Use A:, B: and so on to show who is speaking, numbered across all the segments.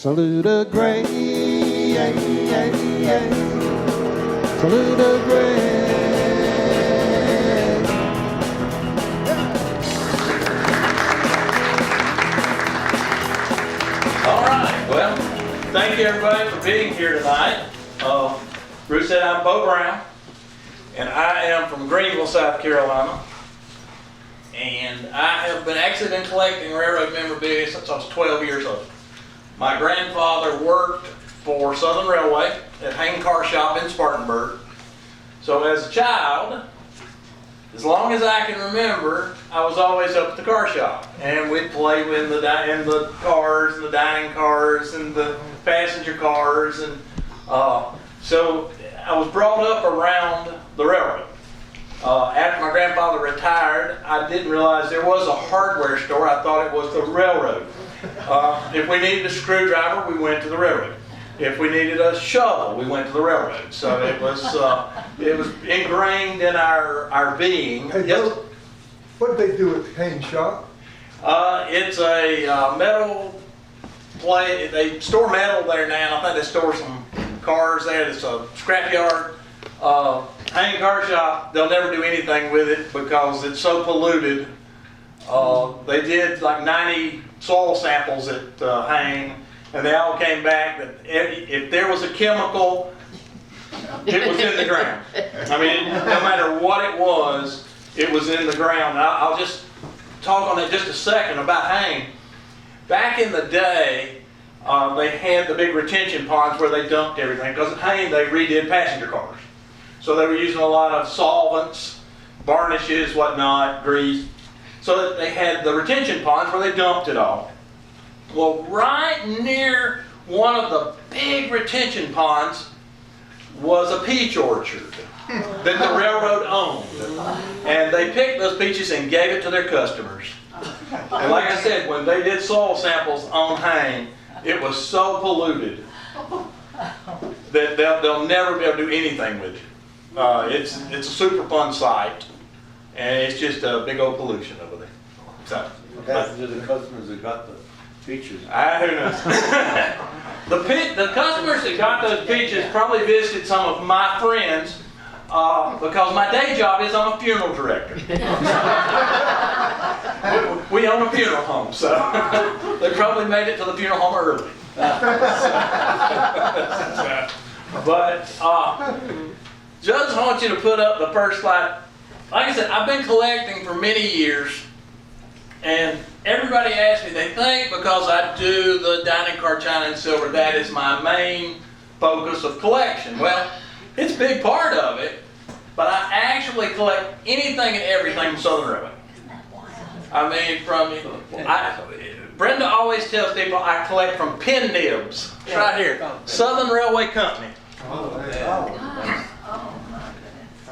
A: Salute a great, salute a great.
B: All right, well, thank you everybody for being here tonight. Bruce said I'm Bo Brown, and I am from Greenville, South Carolina. And I have been collecting railroad memorabilia since I was 12 years old. My grandfather worked for Southern Railway at Hain Car Shop in Spartanburg. So as a child, as long as I can remember, I was always up at the car shop. And we'd play in the cars, and the dining cars, and the passenger cars. And so I was brought up around the railroad. After my grandfather retired, I didn't realize there was a hardware store. I thought it was the railroad. If we needed a screwdriver, we went to the railroad. If we needed a shovel, we went to the railroad. So it was ingrained in our being.
C: Hey,
B: Yes?
C: what did they do at the Hain shop?
B: It's a metal play. They store metal there now. I think they store some cars there. It's a scrapyard. Hain Car Shop, they'll never do anything with it because it's so polluted. They did like 90 soil samples at Hain, and they all came back that if there was a chemical, it was in the ground. I mean, no matter what it was in the ground. I'll just talk on that just a second about Hain. Back in the day, they had the big retention ponds where they dumped everything, because at Hain they redid passenger cars. So they were using a lot of solvents, varnishes, whatnot, grease. So they had the retention ponds where they dumped it all. Well, right near one of the big retention ponds was a peach orchard that the railroad owned. And they picked those peaches and gave it to their customers. And like I said, when they did soil samples on Hain, it was so polluted that they'll never be able to do anything with it. It's a super fun site, and it's just a big old pollution over there. So,
D: What happened to the customers that got the features?
B: who knows? The customers that got those peaches probably visited some of my friends because my day job is I'm a funeral director. we own a funeral home, so they probably made it to the funeral home early. But Judge, I want you to put up the first slide. Like I said, I've been collecting for many years, and everybody asks me, they think because I do the dining car china and silver, that is my main focus of collection. Well, it's a big part of it, but I actually collect anything and everything from Southern Railway. I mean, Brenda always tells people I collect from pin nibs. It's right here, Southern Railway Company.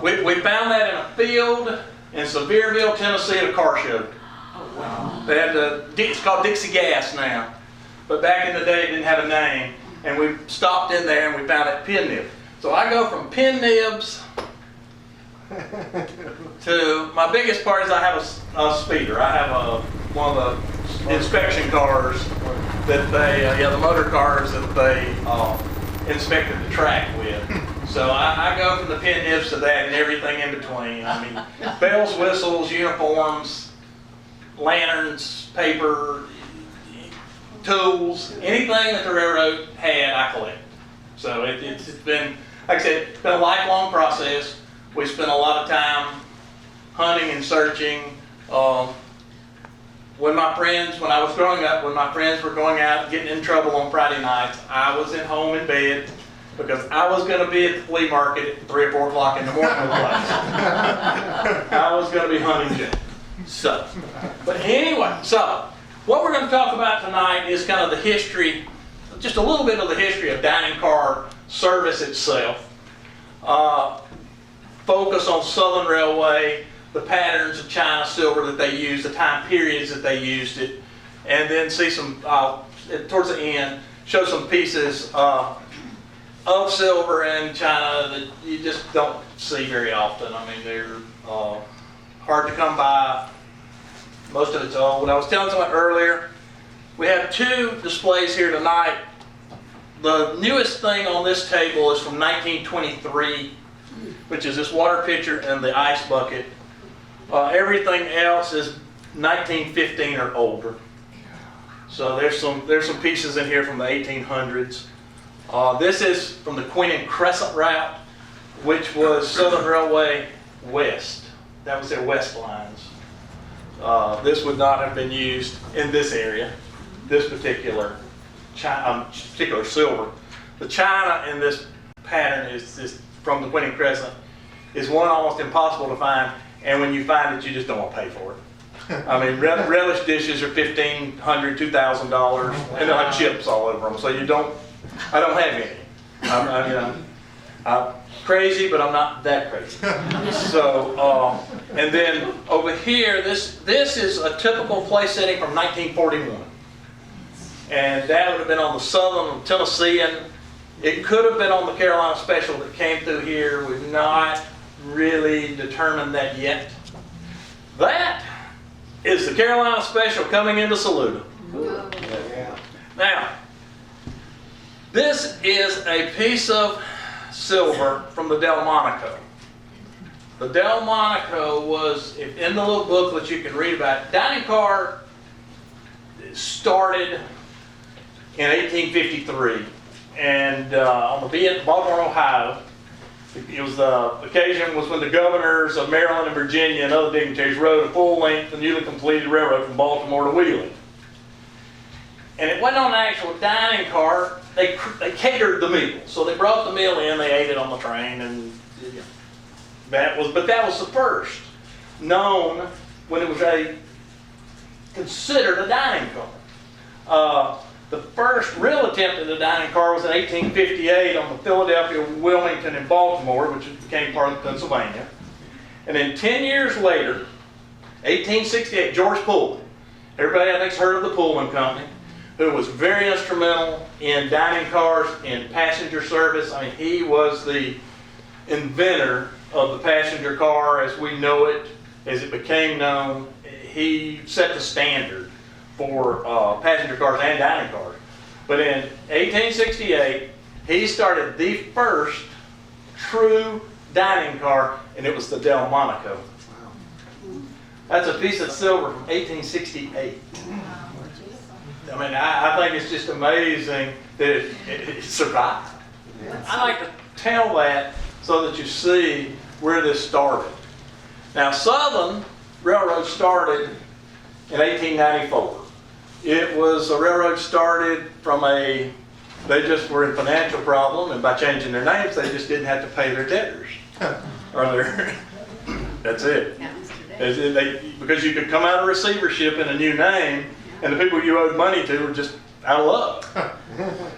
B: We found that in a field in Sevierville, Tennessee at a car show. They had it's called Dixie Gas now, but back in the day it didn't have a name. And we stopped in there and we found it pin nib. So I go from pin nibs to my biggest part is I have a speeder. I have one of the inspection cars that the motor cars that they inspected the track with. So I go from the pin nibs to that and everything in between. I mean, bells, whistles, uniforms, lanterns, paper, tools, anything that the railroad had, I collect. So it's been, like I said, it's been a lifelong process. We spent a lot of time hunting and searching. When I was growing up, when my friends were going out getting in trouble on Friday nights, I was at home in bed because I was going to be at the flea market at 3 or 4 o'clock in the morning with lights. I was going to be hunting Jim. So, but anyway, so what we're going to talk about tonight is kind of the history, just a little bit of the history of dining car service itself. Focus on Southern Railway, the patterns of china silver that they used, the time periods that they used it, and then see some, towards the end, show some pieces of silver and china that you just don't see very often. I mean, they're hard to come by. Most of it's old. I was telling someone earlier, we have 2 displays here tonight the newest thing on this table is from 1923, which is this water pitcher and the ice bucket. Everything else is 1915 or older. So there's some pieces in here from the 1800s. This is from the Queen and Crescent route, which was Southern Railway West. That was their west lines. This would not have been used in this area, this particular silver. The china in this pattern is from the Queen and Crescent is one almost impossible to find, and when you find it, you just don't want to pay for it. I mean, relish dishes are $1,500, $2,000, and they'll have chips all over them. So I don't have any. I'm crazy, but I'm not that crazy. So, and then over here, this is a typical place setting from 1941. And that would have been on the Southern Tennessean. It could have been on the Carolina Special that came through here. We've not really determined that yet. That is the Carolina Special coming into Saluda. Now, this is a piece of silver from the Monico. The Monico was, in the little booklet you can read about it, dining car started in 1853 and on the Baltimore, Ohio. It was the occasion was when the governors of Maryland and Virginia and other dignitaries rode a full-length and newly completed railroad from Baltimore to Wheeling. And it wasn't on an actual dining car. They catered the meal, so they brought the meal in. They ate it on the train, and that was the first known when it was considered a dining car. The first real attempt at a dining car was in 1858 on the Philadelphia, Wilmington, and Baltimore, which became part of Pennsylvania. And then 10 years later, 1868, George Pullman. Everybody I think's heard of the Pullman Company, who was very instrumental in dining cars, in passenger service. I mean, he was the inventor of the passenger car as we know it, as it became known. He set the standard for passenger cars and dining cars. But in 1868, he started the first true dining car, and it was the Monico. That's a piece of silver from 1868. I mean, I think it's just amazing that it survived. I like to tell that so that you see where this started. Now, Southern Railroad started in 1894. It was a railroad started from they just were in financial problem, and by changing their names, they just didn't have to pay their debtors. That's it. Because you could come out of receivership in a new name, and the people you owed money to were just out of luck.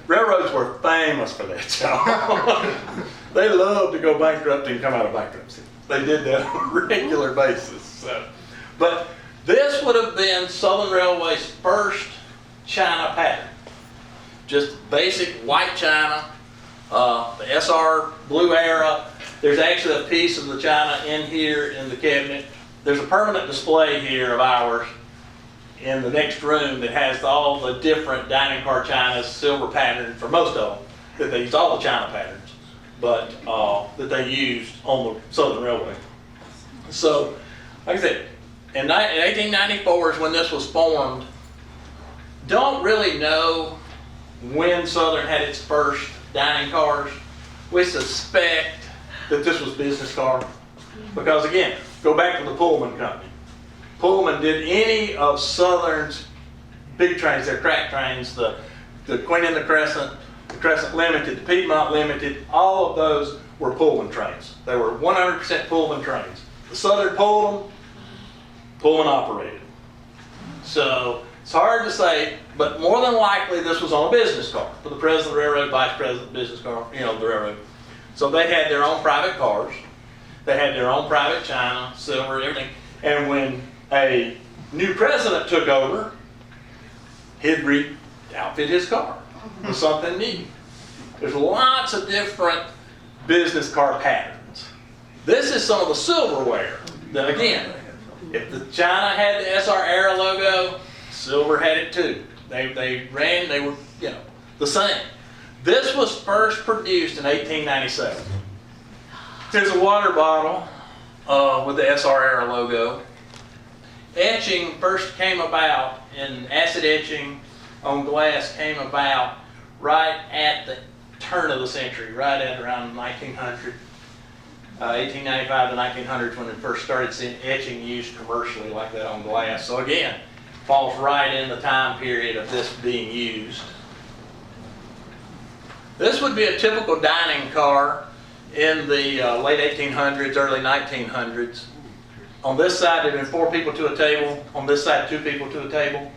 B: Railroads were famous for that, y'all. They loved to go bankrupt and come out of bankruptcy. They did that on a regular basis. So. But this would have been Southern Railway's first china pattern. Just basic white china, the SR Blue Era. There's actually a piece of the china in here in the cabinet. There's a permanent display here of ours in the next room that has all the different dining car chinas, silver pattern for most of them, that they used all the china patterns, but that they used on the Southern Railway. So, like I said, in 1894 is when this was formed. Don't really know when Southern had its first dining cars. We suspect that this was business car. Because again, go back to the Pullman Company. Pullman did any of Southern's big trains, their crack trains, the Queen and the Crescent Limited, the Piedmont Limited, all of those were Pullman trains. They were 100% Pullman trains. The Southern pulled them, Pullman operated. So it's hard to say, but more than likely this was on a business car for the president of the railroad, vice president, business car, the railroad. So they had their own private cars. They had their own private china, silver, everything. And when a new president took over, he'd re-outfit his car with something new. There's lots of different business car patterns. This is some of the silverware that, again, if the china had the SR Era logo, silver had it too. They were, the same. This was first produced in 1897. Here's a water bottle with the SR logo. Etching first came about, and acid etching on glass came about right at the turn of the century, right at around 1900, 1895 to 1900 when it first started seeing etching used commercially like that on glass. So again, falls right in the time period of this being used. This would be a typical dining car in the late 1800s, early 1900s. On this side, there'd been 4 people to a table. On this side, 2 people to a table.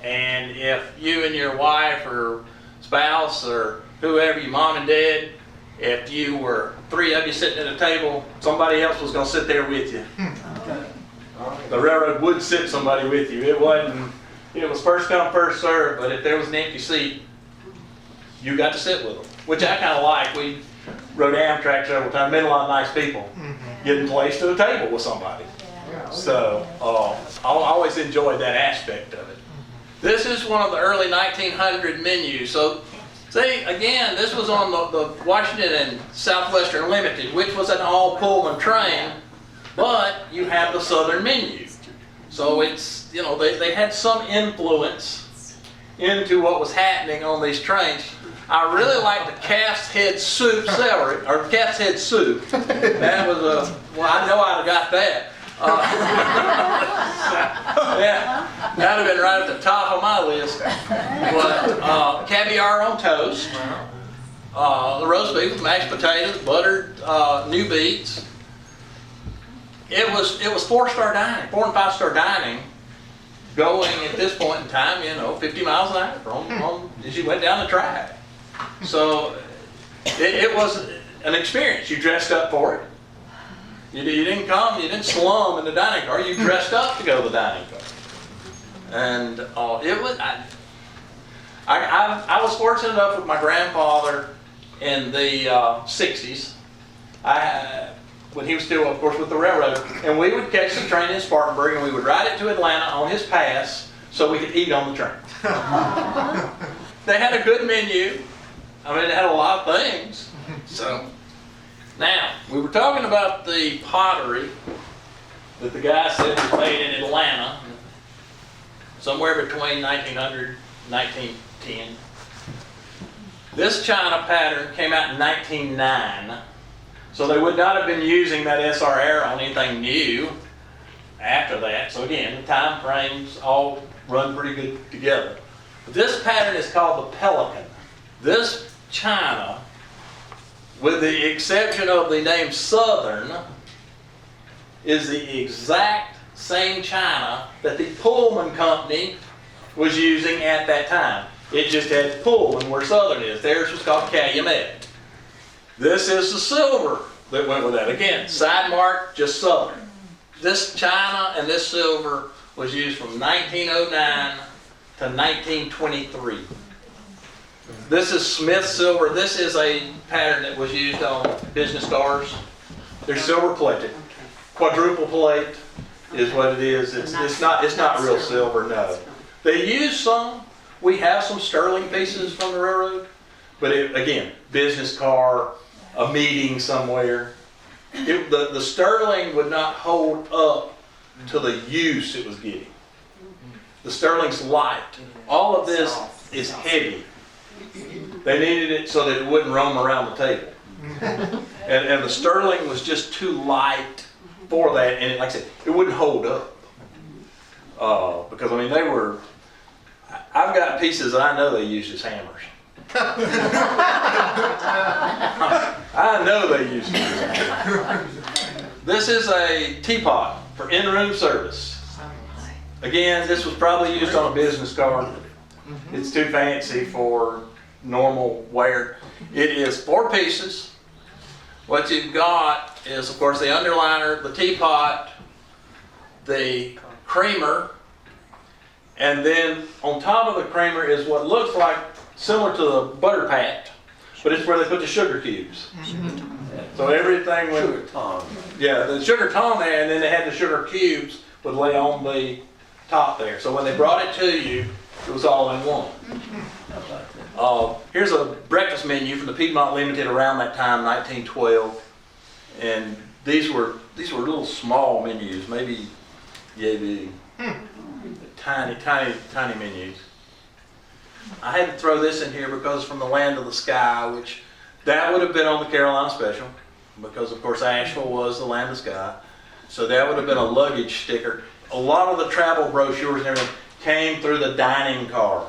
B: And if you and your wife or spouse or whoever, your mom and dad, if you were 3 of you sitting at a table, somebody else was going to sit there with you. The railroad would sit somebody with you. It wasn't, it was first come, first served, but if there was an empty seat, you got to sit with them, which I kind of like. We rode Amtrak several times, met a lot of nice people, getting placed at a table with somebody. So I always enjoyed that aspect of it. This is one of the early 1900 menus. So see, again, this was on the Washington and Southwestern Limited, which was an all Pullman train, but you have the Southern menu. So it's, you know, they had some influence into what was happening on these trains. I really like the calf's head soup celery, or calf's head soup. That was well, I know I'd have got that. Yeah, that'd have been right at the top of my list. But caviar on toast, the roast beef with mashed potatoes, buttered new beets. It was 4-star dining, 4 and 5-star dining, going at this point in time, you know, 50 miles an hour as you went down the track. So it was an experience. You dressed up for it. You didn't come, you didn't slum in the dining car. You dressed up to go to the dining car. And it was. I was fortunate enough with my grandfather in the 60s. When he was still, of course, with the railroad, and we would catch the train in Spartanburg, and we would ride it to Atlanta on his pass so we could eat on the train. They had a good menu. I mean, it had a lot of things. So, now, we were talking about the pottery that the guy said was made in Atlanta, somewhere between 1900 and 1910. This china pattern came out in 1909, so they would not have been using that SR on anything new after that. So again, the time frames all run pretty good together. But this pattern is called the Pelican. This china, with the exception of the name Southern, is the exact same china that the Pullman Company was using at that time. It just had Pullman where Southern is. Theirs was called Calumet. This is the silver that went with that. Again, side mark, just Southern. This china and this silver was used from 1909 to 1923. This is Smith silver. This is a pattern that was used on business cars. They're silver plated. Quadruple plate is what it is. It's not real silver, no. They use some. We have some sterling pieces from the railroad, but again, business car, a meeting somewhere. The sterling would not hold up to the use it was getting. The sterling's light. All of this is heavy. They needed it so that it wouldn't roam around the table. And the sterling was just too light for that, and like I said, it wouldn't hold up. Because I mean, they were, I've got pieces that I know they used as hammers. I know they used it as hammers. This is a teapot for in-room service. Again, this was probably used on a business card. It's too fancy for normal wear. It is 4 pieces. What you've got is, of course, the underliner, the teapot, the creamer, and then on top of the creamer is what looks like similar to the butter pat, but it's where they put the sugar cubes. So everything went,
D: Sugar tongs.
B: yeah, the sugar tongue there, and then they had the sugar cubes would lay on the top there. So when they brought it to you, it was all in one. Here's a breakfast menu from the Piedmont Limited around that time, 1912. And these were little small menus, maybe big. Tiny menus. I had to throw this in here because it's from the Land of the Sky, which that would have been on the Carolina Special, because of course Asheville was the Land of the Sky. So that would have been a luggage sticker. A lot of the travel brochures and everything came through the dining car.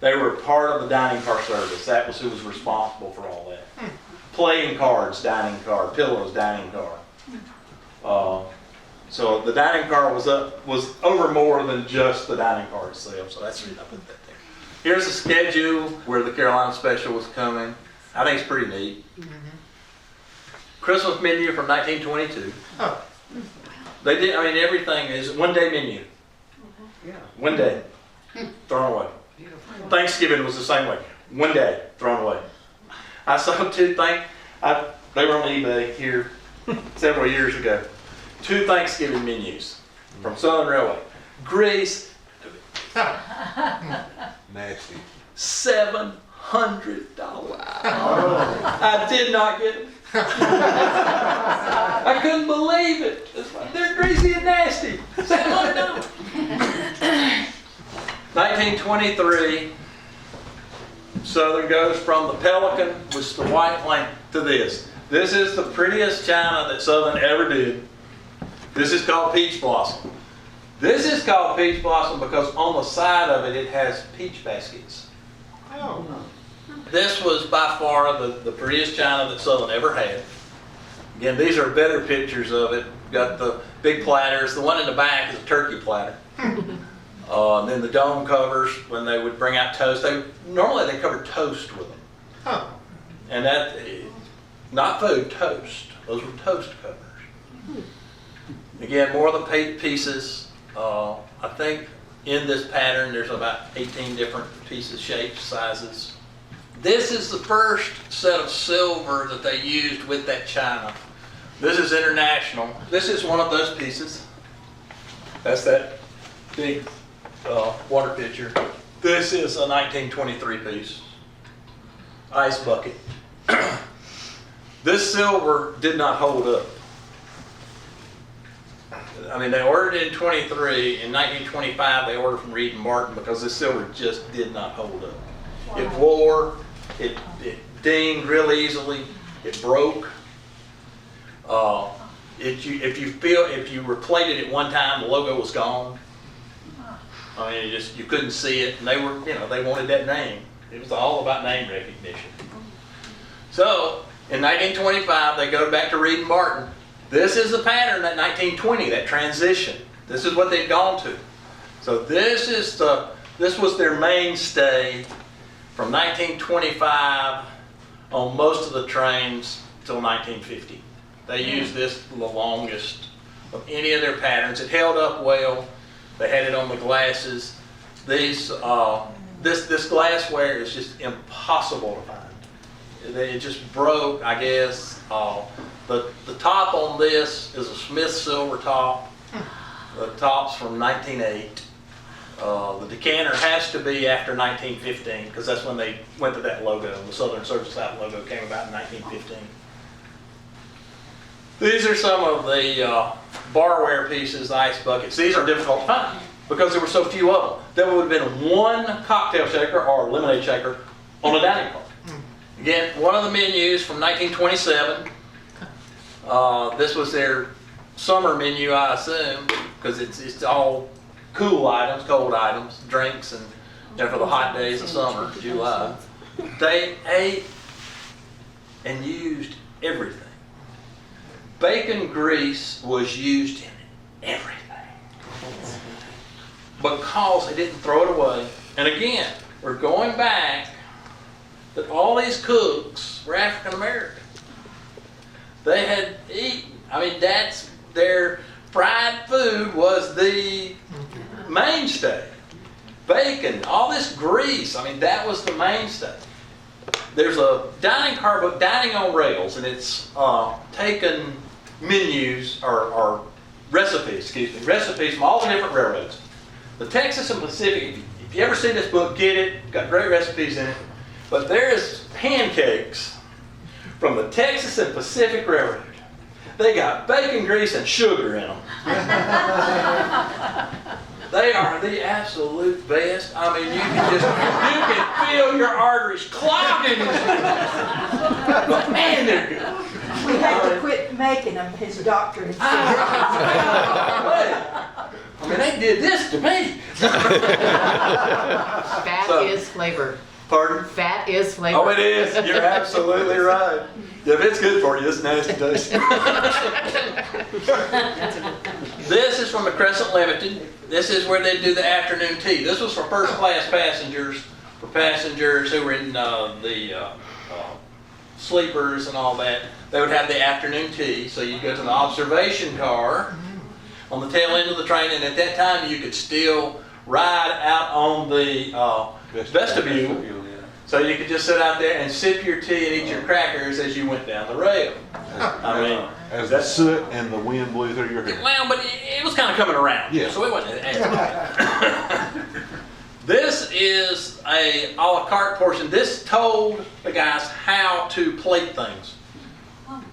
B: They were part of the dining car service. That was who was responsible for all that. Playing cards, dining car. Pillows, dining car. So the dining car was over more than just the dining car itself. So that's the reason I put that there. Here's a schedule where the Carolina Special was coming. I think it's pretty neat. Christmas menu from 1922.
C: Oh.
B: They did. I mean, everything is one day menu.
C: Yeah.
B: One day, thrown away. Thanksgiving was the same way. One day, thrown away. I saw two things. They were on eBay here several years ago. 2 Thanksgiving menus from Southern Railway. Grease,
A: Nasty.
B: $700. I did not get it. I couldn't believe it. They're greasy and nasty. $700. 1923, Southern goes from the Pelican, which is the white plane, to this. This is the prettiest china that Southern ever did. This is called Peach Blossom. This is called Peach Blossom because on the side of it, it has peach baskets.
C: Oh.
B: This was by far the prettiest china that Southern ever had. Again, these are better pictures of it. Got the big platters. The one in the back is a turkey platter. And then the dome covers, when they would bring out toast, normally they covered toast with them.
C: Huh.
B: And that, not food, toast. Those were toast covers. Again, more of the pieces. I think in this pattern there's about 18 different pieces, shapes, sizes. This is the first set of silver that they used with that china. This is international. This is one of those pieces. That's that big water pitcher. This is a 1923 piece. Ice bucket. This silver did not hold up. I mean, they ordered it in 23. In 1925, they ordered from Reed and Martin because this silver just did not hold up. Wow. It wore, it dinged real easily, it broke. If you replated it one time, the logo was gone. I mean, you couldn't see it, and they wanted that name. It was all about name recognition. So, in 1925, they go back to Reed and Martin. This is the pattern, that 1920, that transition. This is what they'd gone to. So this was their mainstay from 1925 on most of the trains till 1950. They used this the longest of any of their patterns. It held up well. They had it on the glasses. This glassware is just impossible to find. It just broke, I guess. The top on this is a Smith silver top. The top's from 1908. The decanter has to be after 1915 because that's when they went to that logo. The Southern Surface Out logo came about in 1915. These are some of the barware pieces, the ice buckets. These are difficult to find because there were so few of them. There would have been one cocktail shaker or lemonade shaker on a dining car. Again, one of the menus from 1927. This was their summer menu, I assume, because it's all cool items, cold items, drinks, and for the hot days of summer, July. They ate and used everything. Bacon grease was used in everything because they didn't throw it away. And again, we're going back that all these cooks were African American. They had eaten. I mean, that's their fried food was the mainstay. Bacon, all this grease. I mean, that was the mainstay. There's a dining car book, Dining on Rails, and it's taken menus or recipes from all the different railroads. The Texas and Pacific. If you ever see this book, get it. Got great recipes in it. But there's pancakes from the Texas and Pacific Railroad. They got bacon grease and sugar in them. They are the absolute best. I mean, you can feel your arteries clogging. But man, they're good.
C: We had to quit making them, his doctor had said.
B: I mean, they did this to me.
E: Fat
B: So-
E: is flavor.
B: Pardon?
E: Fat is flavor.
B: Oh, it is. You're absolutely right. If it's good for you, it's nasty taste. This is from the Crescent Limited. This is where they do the afternoon tea. This was for first class passengers, for passengers who were in the sleepers and all that. They would have the afternoon tea. So you go to the observation car on the tail end of the train, and at that time you could still ride out on the vestibule.
D: Yeah.
B: So you could just sit out there and sip your tea and eat your crackers as you went down the rail. I mean,
A: As the soot and the wind blew through your hair.
B: well, but it was kind of coming around.
A: Yeah.
B: So it wasn't as bad. This is a la carte portion. This told the guys how to plate things.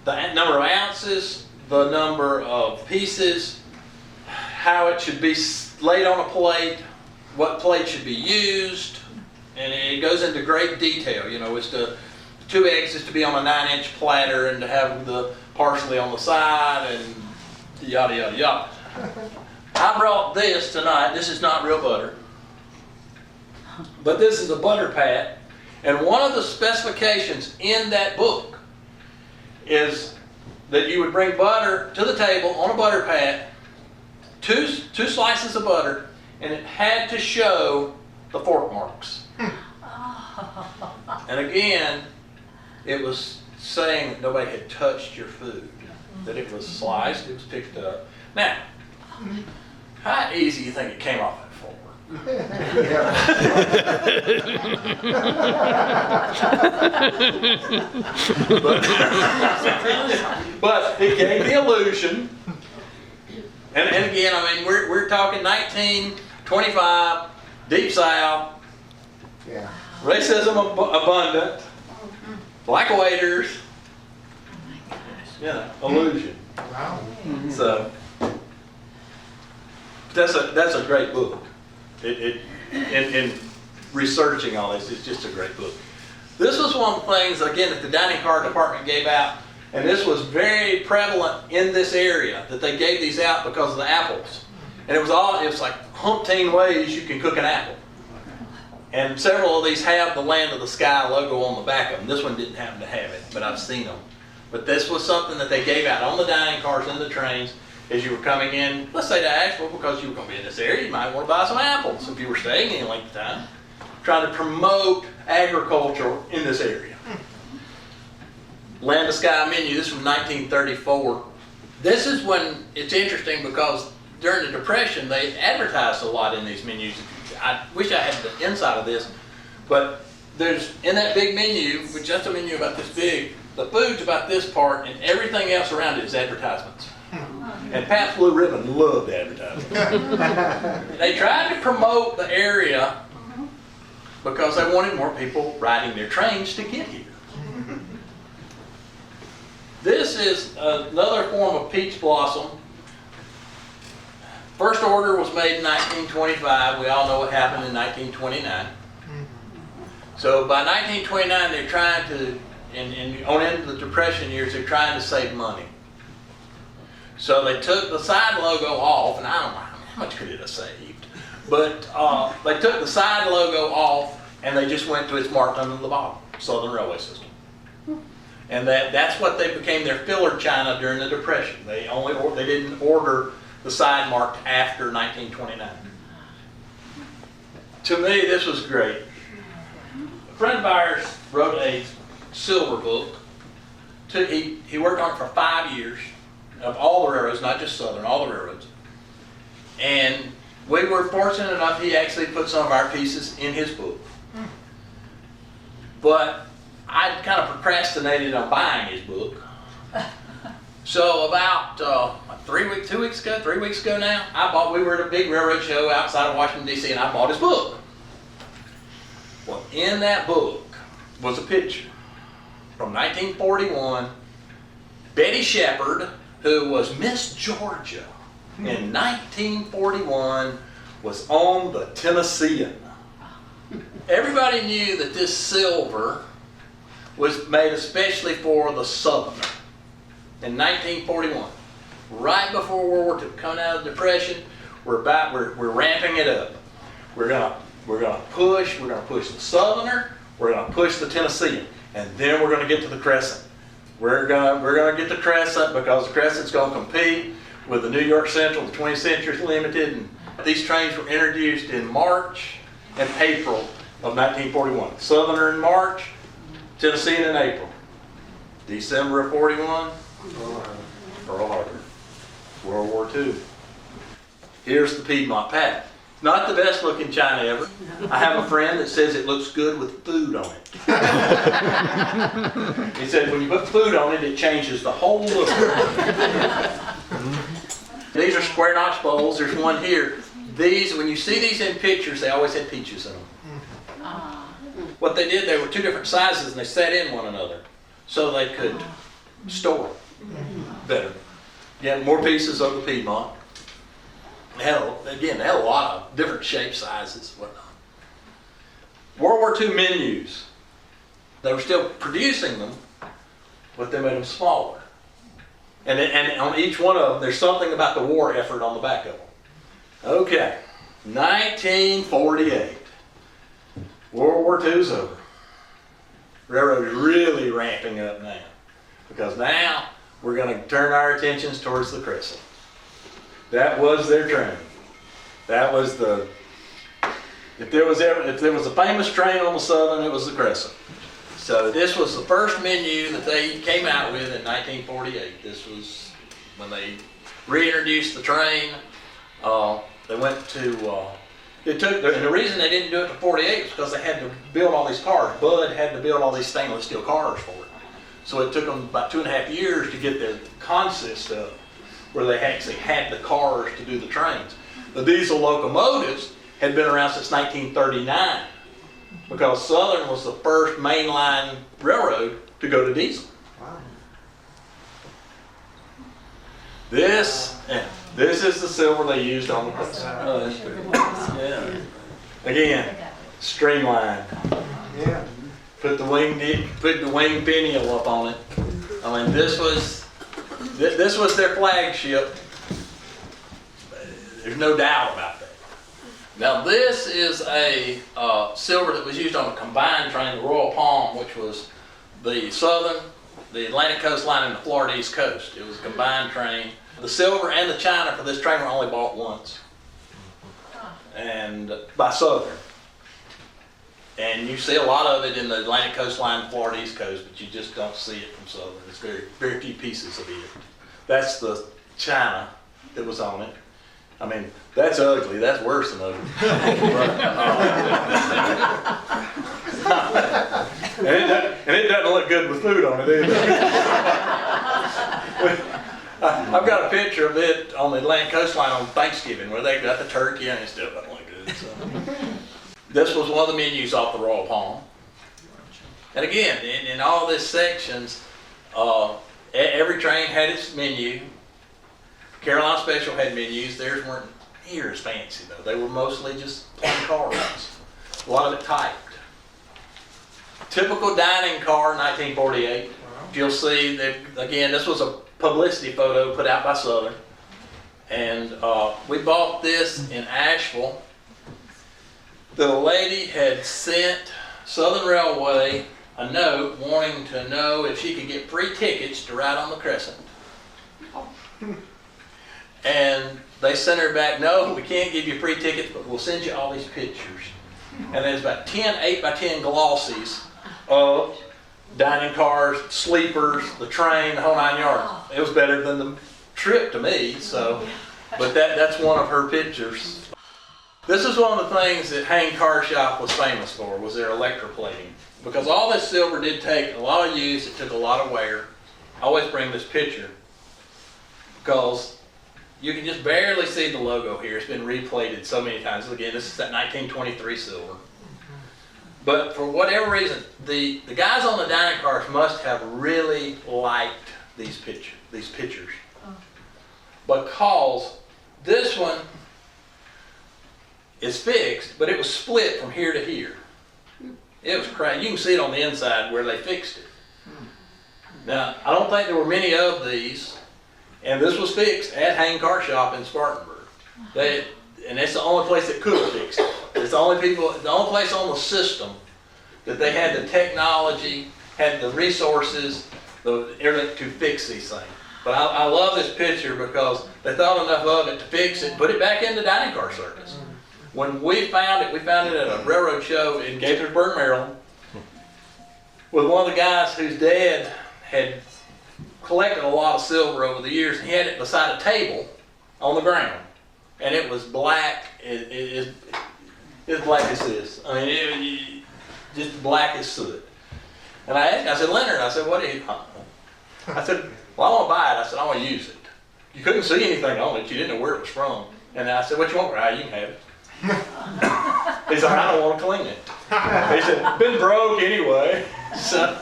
B: The number of ounces, the number of pieces, how it should be laid on a plate, what plate should be used. And it goes into great detail. You know, it's the 2 eggs is to be on a 9-inch platter and to have the parsley on the side and yada, yada, yada. I brought this tonight. This is not real butter. But this is a butter pat. And one of the specifications in that book is that you would bring butter to the table on a butter pat, two slices of butter, and it had to show the fork marks. And again, it was saying that nobody had touched your food, that it was sliced, it was picked up. Now, how easy do you think it came off that fork? But it gave the illusion. And again, I mean, we're talking 1925, Deep South.
C: Yeah.
B: Racism abundant, black waiters, illusion.
C: Wow.
B: So that's a great book. In researching all this, it's just a great book. This was one of the things again that the dining car department gave out, and this was very prevalent in this area that they gave these out because of the apples, and it was like umpteen ways you can cook an apple. And several of these have the Land of the Sky logo on the back of them. This one didn't happen to have it, but I've seen them. But this was something that they gave out on the dining cars and the trains as you were coming in, let's say to Asheville, because you were going to be in this area, you might want to buy some apples if you were staying any length of time. Trying to promote agriculture in this area. Land of Sky menu, this is from 1934. This is when it's interesting because during the Depression, they advertised a lot in these menus. I wish I had the inside of this, but there's in that big menu, which that's a menu about this big, the food's about this part, and everything else around it is advertisements. And Pabst Blue Ribbon loved advertising. They tried to promote the area because they wanted more people riding their trains to get here. This is another form of peach blossom. First order was made in 1925. We all know what happened in 1929. So by 1929, they're trying to, and on into the Depression years, they're trying to save money. So they took the side logo off, and I don't know how much could it have saved, but they took the side logo off, and they just went to it's marked under the bottom, Southern Railway System. And that's what they became their filler china during the Depression. They didn't order the side marked after 1929. To me, this was great. A friend of ours wrote a silver book. He worked on it for 5 years, of all the railroads, not just Southern, all the railroads. And we were fortunate enough, he actually put some of our pieces in his book. But I kind of procrastinated on buying his book. So about 3 weeks ago now, we were at a big railroad show outside of Washington, D.C., and I bought his book. Well, in that book, was a picture from 1941. Betty Shepard, who was Miss Georgia in 1941, was on the Tennessean. Everybody knew that this silver was made especially for the Southerner in 1941. Right before World War II, coming out of the Depression, we're ramping it up. We're gonna push the Southerner, we're gonna push the Tennessean, and then we're gonna get to the Crescent. We're gonna get the Crescent because the Crescent's gonna compete with the New York Central, the 20th Century Limited, and these trains were introduced in March and April of 1941. Southerner in March, Tennessean in April. December of 41, Pearl Harbor. World War II. Here's the Piedmont pattern. Not the best looking china ever. I have a friend that says it looks good with food on it. He said when you put food on it, it changes the whole look. These are square notch bowls. There's one here. These, when you see these in pictures, they always had peaches in them. What they did, they were two different sizes and they set in one another so they could store better. Again, more pieces of the Piedmont. They had a lot of different shape sizes, whatnot. World War II menus. They were still producing them, but they made them smaller. And on each one of them, there's something about the war effort on the back of them. Okay, 1948. World War II's over. Railroad is really ramping up now, because now we're going to turn our attentions towards the Crescent. That was their train. That was the, if there was a famous train on the Southern, it was the Crescent. So this was the first menu that they came out with in 1948. This was when they reintroduced the train. They went to, and the reason they didn't do it to 48 was because they had to build all these cars. Bud had to build all these stainless steel cars for it. So it took them about 2.5 years to get their consist up, where they actually had the cars to do the trains. The diesel locomotives had been around since 1939, because Southern was the first mainline railroad to go to diesel.
E: Wow.
B: This is the silver they used on the Crescent. Yeah. Again, streamlined.
E: Yeah.
B: Put the wing pinion up on it. I mean, this was their flagship. There's no doubt about that. Now this is a silver that was used on a combined train, the Royal Palm, which was the Southern, the Atlantic Coast Line, and the Florida East Coast. It was a combined train. The silver and the china for this train were only bought once, and by Southern. And you see a lot of it in the Atlantic Coast Line, Florida East Coast, but you just don't see it from Southern. There's very, very few pieces of it. That's the china that was on it. I mean, that's ugly. That's worse than ugly. And it doesn't look good with food on it either. I've got a picture of it on the Atlantic Coast Line on Thanksgiving where they got the turkey and it still doesn't look good. So. This was one of the menus off the Royal Palm. And again, in all these sections, every train had its menu. Carolina Special had menus. Theirs weren't near as fancy though. They were mostly just plain cars. A lot of it typed. Typical dining car, 1948. You'll see that, again, this was a publicity photo put out by Southern. And we bought this in Asheville. The lady had sent Southern Railway a note wanting to know if she could get free tickets to ride on the Crescent. And they sent her back, no, we can't give you free tickets, but we'll send you all these pictures. And there's about 10 8x10 glossies of dining cars, sleepers, the train, the whole 9 yards. It was better than the trip to me, so, but that's one of her pictures. This is one of the things that Hain Car Shop was famous for, was their electroplating. Because all this silver did take a lot of use, it took a lot of wear. I always bring this picture because you can just barely see the logo here. It's been replated so many times. Again, this is that 1923 silver. But for whatever reason, the guys on the dining cars must have really liked these pictures. Because this one is fixed, but it was split from here to here. It was crazy. You can see it on the inside where they fixed it. Now, I don't think there were many of these, and this was fixed at Hang Car Shop in Spartanburg. And that's the only place that could have fixed it. It's the only place on the system that they had the technology, had the resources, everything to fix these things. But I love this picture because they thought enough of it to fix it, put it back in the dining car circus. When we found it at a railroad show in Gaithersburg, Maryland, with one of the guys whose dad had collected a lot of silver over the years. He had it beside a table on the ground, and it was black. It's black as this. I mean, just black as soot. And I asked him, I said, Leonard, I said, what do you? I said, well, I want to buy it. I said, I want to use it. You couldn't see anything on it. You didn't know where it was from. And I said, what you want? You can have it. He said, I don't want to clean it. He said, been broke anyway. So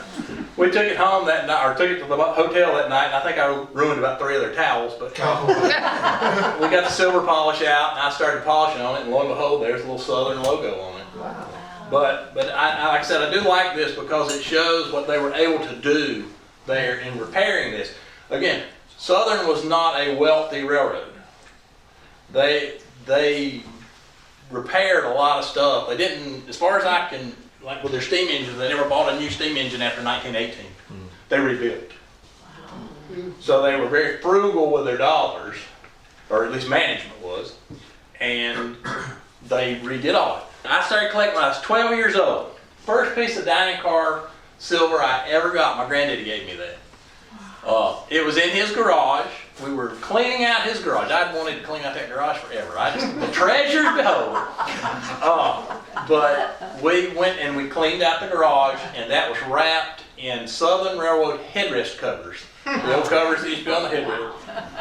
B: we took it home that night, or took it to the hotel that night, and I think I ruined about 3 other towels, but we got the silver polish out, and I started polishing on it, and lo and behold, there's a little Southern logo on it.
C: Wow.
B: But I, like I said, I do like this because it shows what they were able to do there in repairing this. Again, Southern was not a wealthy railroad. They repaired a lot of stuff. They didn't, as far as I can, like with their steam engines, they never bought a new steam engine after 1918. They rebuilt. So they were very frugal with their dollars, or at least management was, and they redid all of it. I started collecting when I was 12 years old. First piece of dining car silver I ever got, my granddaddy gave me that. It was in his garage. We were cleaning out his garage. I'd wanted to clean out that garage forever. The treasure's beholder. But we went and we cleaned out the garage, and that was wrapped in Southern Railroad headrest covers. The old covers that used to be on the headrest.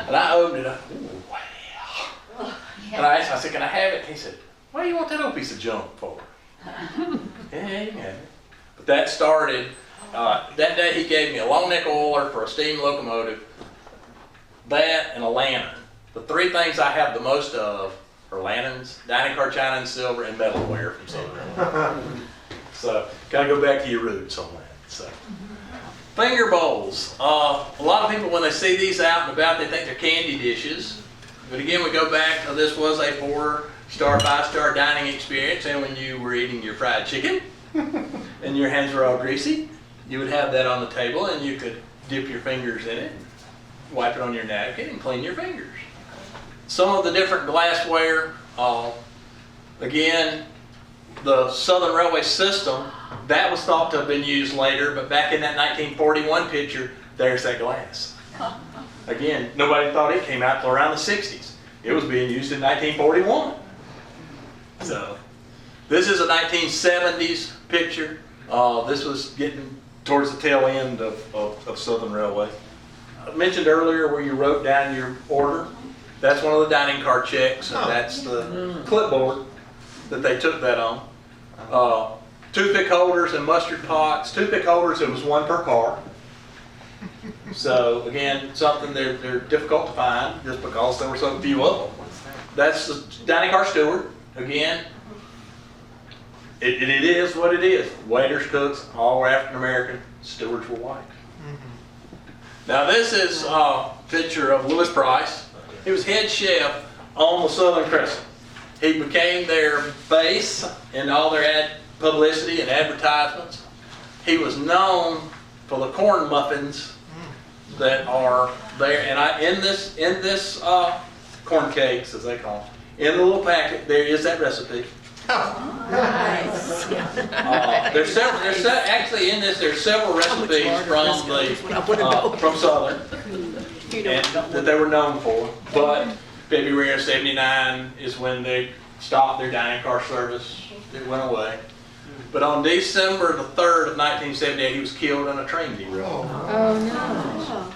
B: And I opened it up. Ooh, wow. And I asked him, I said, can I have it? He said, what do you want that old piece of junk for? Yeah, you can have it. But that started, that day he gave me a long nickel oiler for a steam locomotive, that and a lantern. The 3 things I have the most of are lanterns, dining car china and silver, and metalware from Southern. So, gotta go back to your roots on that. So, finger bowls. A lot of people, when they see these out and about, they think they're candy dishes. But again, we go back to this was a 4-star, 5-star dining experience, and when you were eating your fried chicken and your hands were all greasy, you would have that on the table, and you could dip your fingers in it, wipe it on your napkin, and clean your fingers. Some of the different glassware, again, the Southern Railway system, that was thought to have been used later, but back in that 1941 picture, there's that glass. Again, nobody thought it came out till around the 60s. It was being used in 1941. So, this is a 1970s picture. This was getting towards the tail end of Southern Railway. I mentioned earlier where you wrote down your order. That's one of the dining car checks, and that's the clipboard that they took that on. Toothpick holders and mustard pots. Toothpick holders, it was 1 per car. So again, something they're difficult to find just because there were so few of them. That's the dining car steward. Again, it is what it is. Waiters, cooks, all were African American. Stewards were white. Now this is a picture of Lewis Price. He was head chef on the Southern Crescent. He became their face in all their publicity and advertisements. He was known for the corn muffins that are there, and in this corn cakes, as they call them, in the little packet there is that recipe.
C: Nice.
B: Actually in this there's several recipes from Southern and that they were known for. But February of '79 is when they stopped their dining car service. It went away. But on December the 3rd of 1978, he was killed in a train derailment.
C: Oh,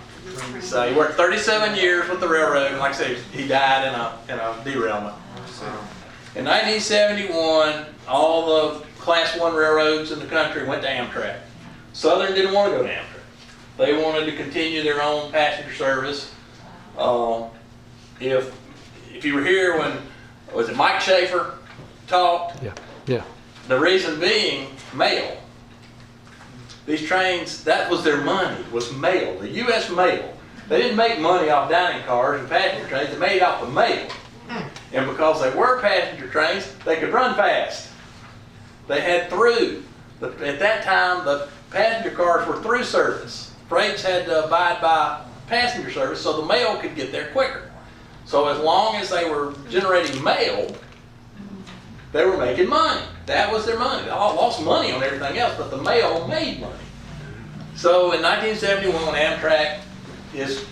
C: no.
B: So he worked 37 years with the railroad, and like I said, he died in a derailment. In 1971, all the Class 1 railroads in the country went to Amtrak. Southern didn't want to go to Amtrak. They wanted to continue their own passenger service. If you were here when, was it Mike Schaefer talked?
E: Yeah.
B: The reason being mail. These trains, that was their money, was mail, the U.S. mail. They didn't make money off dining cars and passenger trains, they made off the mail. And because they were passenger trains, they could run fast. They had through. At that time, the passenger cars were through service. Freights had to abide by passenger service so the mail could get there quicker. So as long as they were generating mail, they were making money. That was their money. They all lost money on everything else, but the mail made money. So in 1971, Amtrak is,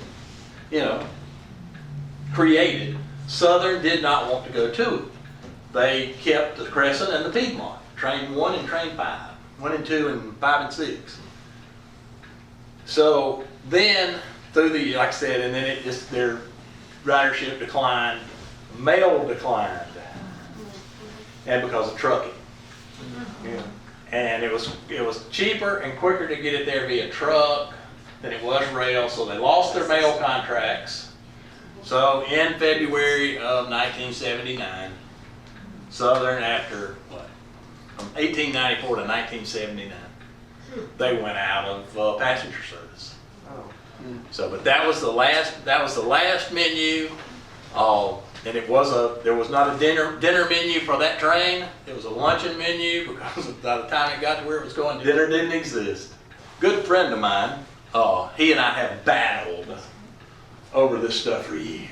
B: created. Southern did not want to go to it. They kept the Crescent and the Teapot, Train 1 and Train 5, 1 and 2 and 5 and 6. So then, through the, like I said, and then it just, their ridership declined, mail declined, and because of trucking. And it was cheaper and quicker to get it there via truck than it was rail, so they lost their mail contracts. So in February of 1979, Southern, after what, from 1894 to 1979, they went out of passenger service. So, but that was the last menu. And there was not a dinner menu for that train. It was a luncheon menu because by the time it got to where it was going, dinner didn't exist. Good friend of mine, he and I have battled over this stuff for years.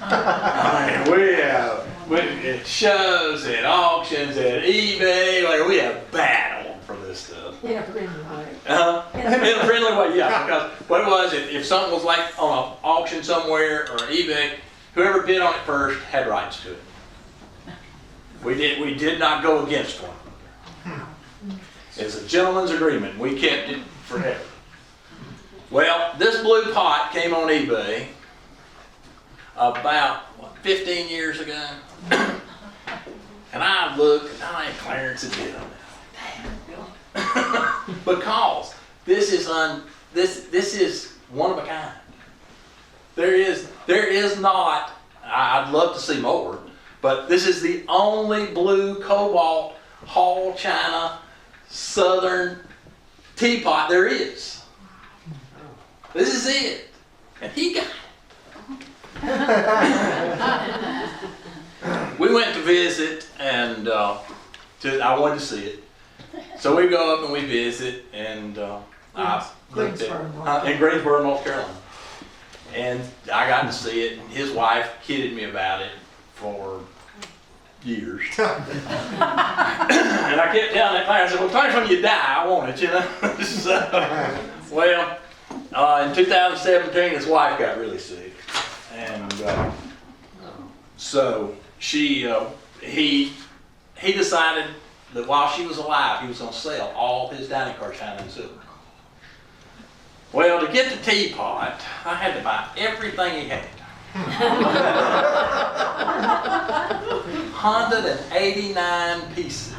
B: I mean, we have at shows, at auctions, at eBay, like we have battled for this stuff.
C: In a friendly way.
B: In a friendly way, yeah. Because what it was, if something was like on an auction somewhere or eBay, whoever bid on it first had rights to it. We did not go against one. It's a gentleman's agreement. We kept it forever. Well, this blue pot came on eBay about 15 years ago. And I looked, and I had Clarence a bid on it. Because this is one of a kind. There is not, I'd love to see more, but this is the only blue cobalt Hall China Southern teapot there is. This is it. And he got it. We went to visit, and I wanted to see it. So we go up and we visit, and I looked at in Greensboro, North Carolina. And I got to see it, and his wife kidded me about it for years. And I kept telling that client, I said, well, Clarence, when you die, I want it, So, well, in 2017, his wife got really sick. And so he decided that while she was alive, he was going to sell all his dining car china and silver. Well, to get the teapot, I had to buy everything he had. 189 pieces.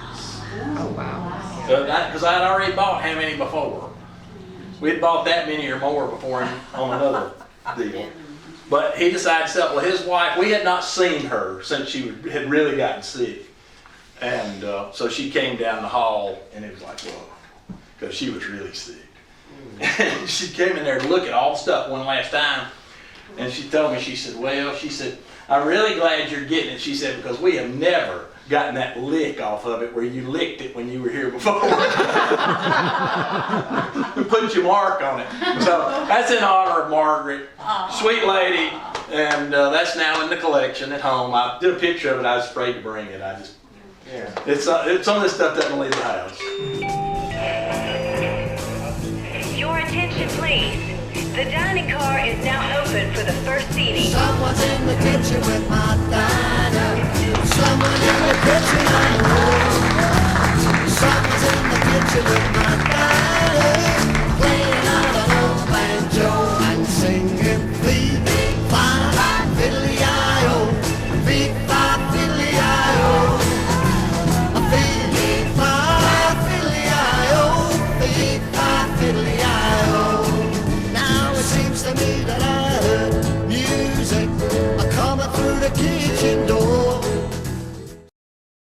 C: Oh, wow.
B: Because I had already bought how many before. We had bought that many or more before on another deal. But he decided to sell. Well, his wife, we had not seen her since she had really gotten sick. And so she came down the hall, and it was like, whoa, because she was really sick. And she came in there to look at all the stuff one last time, and she told me, she said, I'm really glad you're getting it, she said, because we have never gotten that lick off of it where you licked it when you were here before. We put your mark on it. So that's in honor of Margaret, sweet lady, and that's now in the collection at home. I did a picture of it, I was afraid to bring it. It's some of this stuff doesn't leave the house.
F: Your attention, please. The dining car is now open for the first seating.
G: Someone's in the kitchen with my diner. Someone in the kitchen, I know. Someone's in the kitchen with my